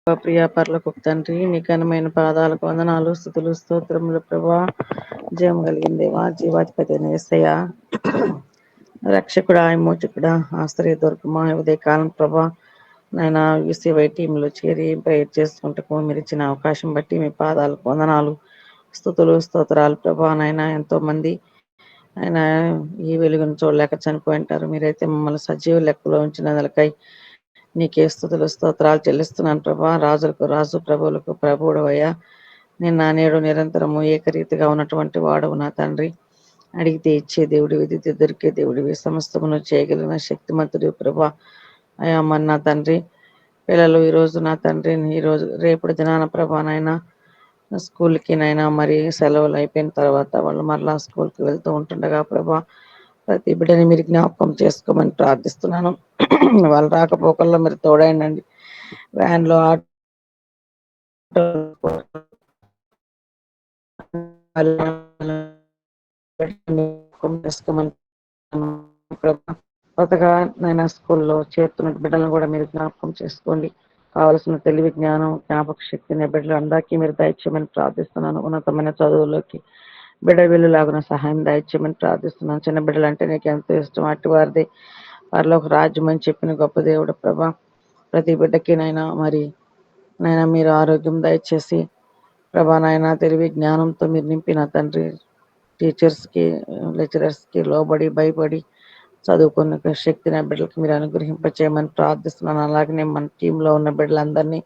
ప్రియ పరలోకపు తండ్రి, నీ ఘనమైన పాదాలకు వందనాలు, స్తుతులు, స్తోత్రములు ప్రభా. జయం కలిగిన దేవా, జీవాధిపతి అయిన యేసయ్య, రక్షకుడా, విమోచకుడా, ఆశ్రయ దుర్గమా, ఉదయ కాలం ప్రభా. నాయన యూసీవై టీంలో చేరి ప్రేయర్ చేసుకుంటూ మీరు ఇచ్చిన అవకాశం బట్టి మీ పాదాలకు వందనాలు, స్తుతులు, స్తోత్రాలు ప్రభా. నాయన ఎంతో మంది ఆయన ఈ వెలుగును చూడలేక చనిపోయింటారు. మీరైతే మమ్మల్ని సజీవ లెక్కలో ఉంచినందులకై నీకే స్తుతులు, స్తోత్రాలు చెల్లిస్తున్నాను ప్రభా. రాజులకు రాజు, ప్రభువులకు ప్రభువుడవయ్యా. నిన్న నేడు నిరంతరము ఏకరీతిగా ఉన్నటువంటి వాడవు నా తండ్రి. అడిగితే ఇచ్చే దేవుడివి, విధితే దొరికే దేవుడివి, సమస్తమును చేయగలిగిన శక్తిమంతుడి ప్రభా. అయ్యా మన నా తండ్రి, పిల్లలు ఈరోజు నా తండ్రి, ఈరోజు రేపటి దినాన ప్రభా నాయన స్కూల్కి నైనా మరి సెలవులు అయిపోయిన తర్వాత వాళ్ళు మరలా స్కూల్కి వెళ్తూ ఉంటుండగా ప్రభా, ప్రతి బిడ్డని మీరు జ్ఞాపకం చేసుకోమని ప్రార్థిస్తున్నాను. వాళ్ళు రాకపోకల్లో మీరు తోడైండండి. వ్యాన్లో, ఆటో చేసుకోమని ప్రభా. కొత్తగా నైనా స్కూల్లో చేరుతున్న బిడ్డలను కూడా మీరు జ్ఞాపకం చేసుకోండి. కావలసిన తెలివి, జ్ఞానం, జ్ఞాపక శక్తిని బిడ్డలు అందరికీ మీరు దయచేయమని ప్రార్థిస్తున్నాను. ఉన్నతమైన చదువులోకి బిడ్డ వీళ్ళలాగున సహాయం దయచేయమని ప్రార్థిస్తున్నాను. చిన్న బిడ్డలు అంటే నీకు ఎంతో ఇష్టం, అట్టి వారిది వారిలో ఒక రాజ్యం అని చెప్పిన గొప్ప దేవుడు ప్రభా. ప్రతి బిడ్డకి నైనా మరి నైనా మీరు ఆరోగ్యం దయచేసి ప్రభా నాయన తెలివి జ్ఞానంతో మీరు నింపిన తండ్రి. టీచర్స్కి, లెక్చరర్స్కి లోబడి భయపడి చదువుకున్న శక్తిని ఆ బిడ్డలకి మీరు అనుగ్రహింపచేయమని ప్రార్థిస్తున్నాను. అలాగనే మన టీంలో ఉన్న బిడ్డలందరినీ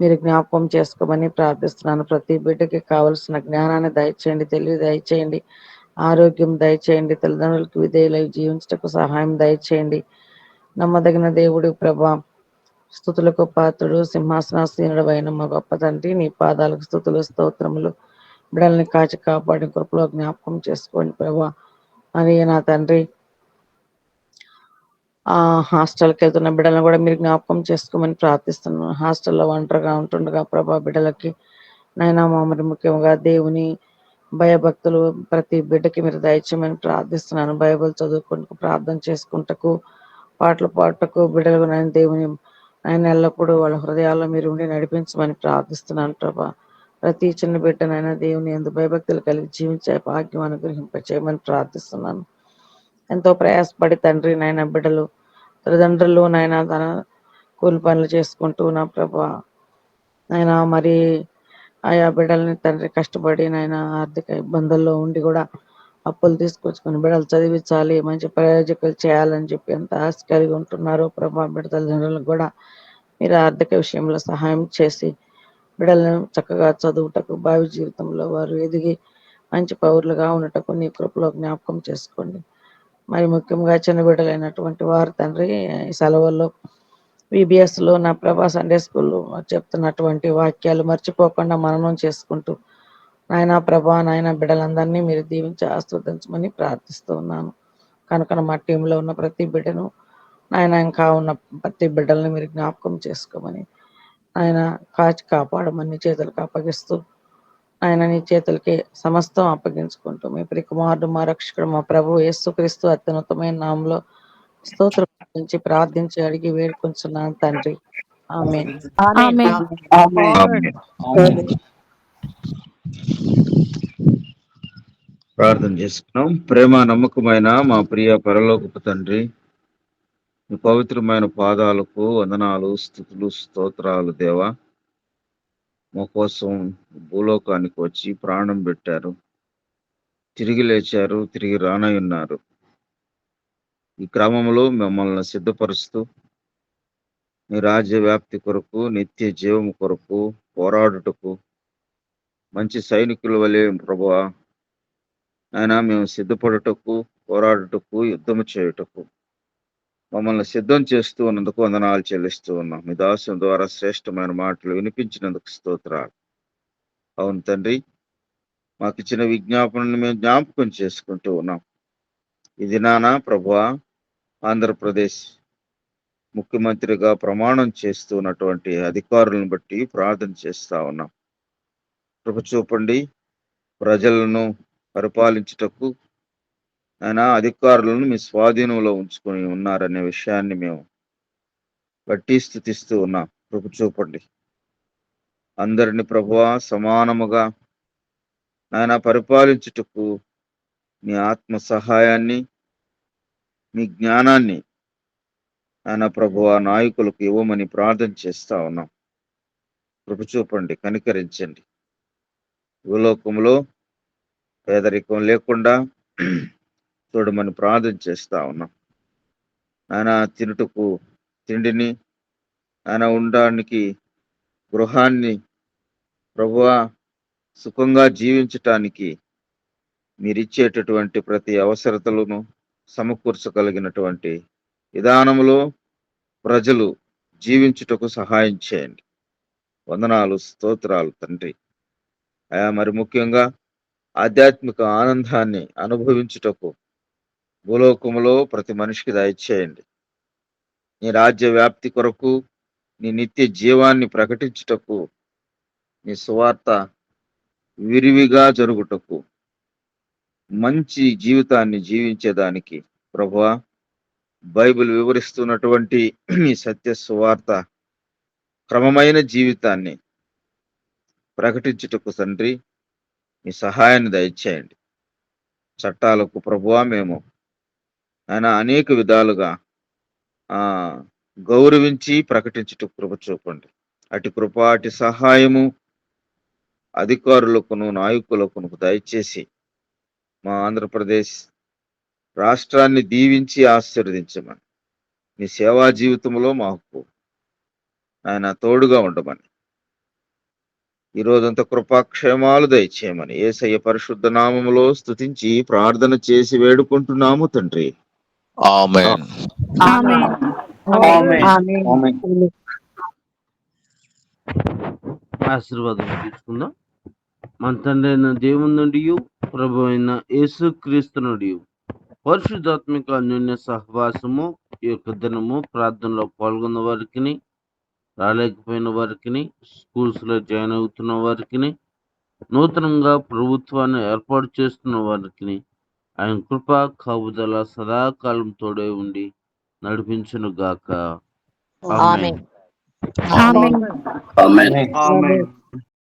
మీరు జ్ఞాపకం చేసుకోమని ప్రార్థిస్తున్నాను. ప్రతి బిడ్డకి కావలసిన జ్ఞానాన్ని దయచేయండి, తెలివి దయచేయండి, ఆరోగ్యం దయచేయండి, తల్లిదండ్రులకు విధేయులై జీవించటకు సహాయం దయచేయండి. నమ్మదగిన దేవుడు ప్రభా, స్తుతులకు పాత్రుడు, సింహాసనాసీనుడు అయిన మా గొప్ప తండ్రి, నీ పాదాలకు స్తుతులు, స్తోత్రములు. బిడ్డల్ని కాచి కాపాడి కృపలో జ్ఞాపకం చేసుకోండి ప్రభా. అని నా తండ్రి, హాస్టల్కి వెళ్తున్న బిడ్డలను కూడా మీరు జ్ఞాపకం చేసుకోమని ప్రార్థిస్తున్నాను. హాస్టల్లో ఒంటరిగా ఉంటుండగా ప్రభా బిడ్డలకి నైనా మరి ముఖ్యంగా దేవుని భయభక్తులు ప్రతి బిడ్డకి మీరు దయచేయమని ప్రార్థిస్తున్నాను. బైబిల్ చదువుకుంటూ ప్రార్థన చేసుకుంటకు, పాటలు పాటకు బిడ్డలకు నేను దేవుని ఆయన ఎల్లప్పుడూ వాళ్ళ హృదయాల్లో మీరు ఉండి నడిపించమని ప్రార్థిస్తున్నాను ప్రభా. ప్రతి చిన్న బిడ్డనైనా దేవుని ఎందు భయభక్తులు కలిగి జీవించే భాగ్యం అనుగ్రహింపచేయమని ప్రార్థిస్తున్నాను. ఎంతో ప్రయాసపడి తండ్రి నాయన బిడ్డలు తల్లిదండ్రులు నాయన తన కూలి పనులు చేసుకుంటూ నా ప్రభా నాయన మరి ఆయా బిడ్డల్ని తండ్రి కష్టపడి నాయన ఆర్థిక ఇబ్బందుల్లో ఉండి కూడా అప్పులు తీసుకొచ్చుకొని బిడ్డలు చదివించాలి, మంచి ప్రయోజకులు చేయాలని చెప్పి ఎంత ఆశ కలిగి ఉంటున్నారో ప్రభా. బిడ్డ తల్లిదండ్రులకు కూడా మీరు ఆర్థిక విషయంలో సహాయం చేసి బిడ్డలను చక్కగా చదువుటకు, భావి జీవితంలో వారు ఎదిగి మంచి పౌరులుగా ఉండటకు నీ కృపలో జ్ఞాపకం చేసుకోండి. మరి ముఖ్యంగా చిన్న బిడ్డలైనటువంటి వారు తండ్రి ఈ సెలవుల్లో విబిఎస్లో నా ప్రభా సండే స్కూల్లో చెప్తున్నటువంటి వాక్యాలు మర్చిపోకుండా మననం చేసుకుంటూ నాయన ప్రభా నాయన బిడ్డలందరినీ మీరు దీవించి ఆస్వాదించమని ప్రార్థిస్తూ ఉన్నాను. కనుక మా టీంలో ఉన్న ప్రతి బిడ్డను నాయన ఇంకా ఉన్న ప్రతి బిడ్డలను మీరు జ్ఞాపకం చేసుకోమని ఆయన కాచి కాపాడమని చేతులకు అప్పగిస్తూ ఆయన నీ చేతులకి సమస్తం అప్పగించుకుంటూ మీ ప్రియ కుమారుడు మా రక్షకుడు మా ప్రభు యేసుక్రీస్తు అత్యున్నతమైన నామంలో స్తోత్రం నుంచి ప్రార్థించి అడిగి వేడుకొంచున్నాను తండ్రి. ఆమేన్. ఆమేన్. ప్రార్థన చేసుకున్నాం. ప్రేమ నమ్మకమైన మా ప్రియ పరలోకపు తండ్రి, మీ పవిత్రమైన పాదాలకు వందనాలు, స్తుతులు, స్తోత్రాలు దేవా. మా కోసం భూలోకానికి వచ్చి ప్రాణం పెట్టారు, తిరిగి లేచారు, తిరిగి రానయ్యున్నారు. ఈ క్రమంలో మిమ్మల్ని సిద్ధపరుస్తూ మీ రాజ్య వ్యాప్తి కొరకు, నిత్య జీవము కొరకు పోరాడుటకు మంచి సైనికుల వలె ప్రభువా ఆయన మేము సిద్ధపడుటకు, పోరాడుటకు, యుద్ధము చేయుటకు మమ్మల్ని సిద్ధం చేస్తూ ఉన్నందుకు వందనాలు చెల్లిస్తూ ఉన్నాం. మీ దాసుని ద్వారా శ్రేష్టమైన మాటలు వినిపించినందుకు స్తోత్రాలు. అవును తండ్రి, మాకు ఇచ్చిన విజ్ఞాపనను మేము జ్ఞాపకం చేసుకుంటూ ఉన్నాం. ఈ దినాన ప్రభువా ఆంధ్రప్రదేశ్ ముఖ్యమంత్రిగా ప్రమాణం చేస్తూ ఉన్నటువంటి అధికారులను బట్టి ప్రార్థన చేస్తా ఉన్నాం. కృప చూపండి, ప్రజలను పరిపాలించుటకు ఆయన అధికారులను మీ స్వాధీనంలో ఉంచుకొని ఉన్నారనే విషయాన్ని మేము బట్టి స్థుతిస్తూ ఉన్నాం. కృప చూపండి. అందరిని ప్రభువా సమానముగా నాయన పరిపాలించుటకు మీ ఆత్మ సహాయాన్ని, మీ జ్ఞానాన్ని నాయన ప్రభువా నాయకులకు ఇవ్వమని ప్రార్థన చేస్తా ఉన్నాం. కృప చూపండి, కనికరించండి. భూలోకంలో పేదరికం లేకుండా చూడమని ప్రార్థన చేస్తా ఉన్నాం. ఆయన తినుటకు తిండిని, ఆయన ఉండడానికి గృహాన్ని, ప్రభువా సుఖంగా జీవించటానికి మీరిచ్చేటటువంటి ప్రతి అవసరతలను సమకూర్చగలిగినటువంటి విధానంలో ప్రజలు జీవించుటకు సహాయం చేయండి. వందనాలు, స్తోత్రాలు తండ్రి. మరి ముఖ్యంగా ఆధ్యాత్మిక ఆనందాన్ని అనుభవించుటకు భూలోకములో ప్రతి మనిషికి దయచేయండి. నీ రాజ్య వ్యాప్తి కొరకు, నీ నిత్య జీవాన్ని ప్రకటించుటకు, నీ సువార్త విరివిగా జరుగుటకు, మంచి జీవితాన్ని జీవించేదానికి ప్రభువా బైబిల్ వివరిస్తున్నటువంటి నీ సత్య సువార్త క్రమమైన జీవితాన్ని ప్రకటించుటకు తండ్రి మీ సహాయాన్ని దయచేయండి. చట్టాలకు ప్రభువా మేము ఆయన అనేక విధాలుగా గౌరవించి ప్రకటించుటకు కృప చూపండి. అటు కృప, అటు సహాయము అధికారులకును నాయకులకును దయచేసి మా ఆంధ్రప్రదేశ్ రాష్ట్రాన్ని దీవించి ఆశీర్వదించమని, మీ సేవా జీవితంలో మాకు ఆయన తోడుగా ఉండమని, ఈరోజంతా కృపాక్షేమాలు దయచేయమని యేసయ్య పరిశుద్ధ నామములో స్తుతించి ప్రార్థన చేసి వేడుకుంటున్నాము తండ్రి. ఆమేన్. ఆశీర్వాదం తీసుకుందాం. మన తండ్రి అయిన దేవుని నుండి, ప్రభు అయిన యేసుక్రీస్తు నుండి పరిశుద్ధాత్మిక అన్యోన్య సహవాసము ఈ యొక్క దినము ప్రార్థనలో పాల్గొన్న వారికి, రాలేకపోయిన వారికి, స్కూల్స్ లో జాయిన్ అవుతున్న వారికి, నూతనంగా ప్రభుత్వాన్ని ఏర్పాటు చేస్తున్న వారికి ఆయన కృప కాపుదల సదాకాలం తోడే ఉండి నడిపించును గాక. ఆమేన్. ఆమేన్.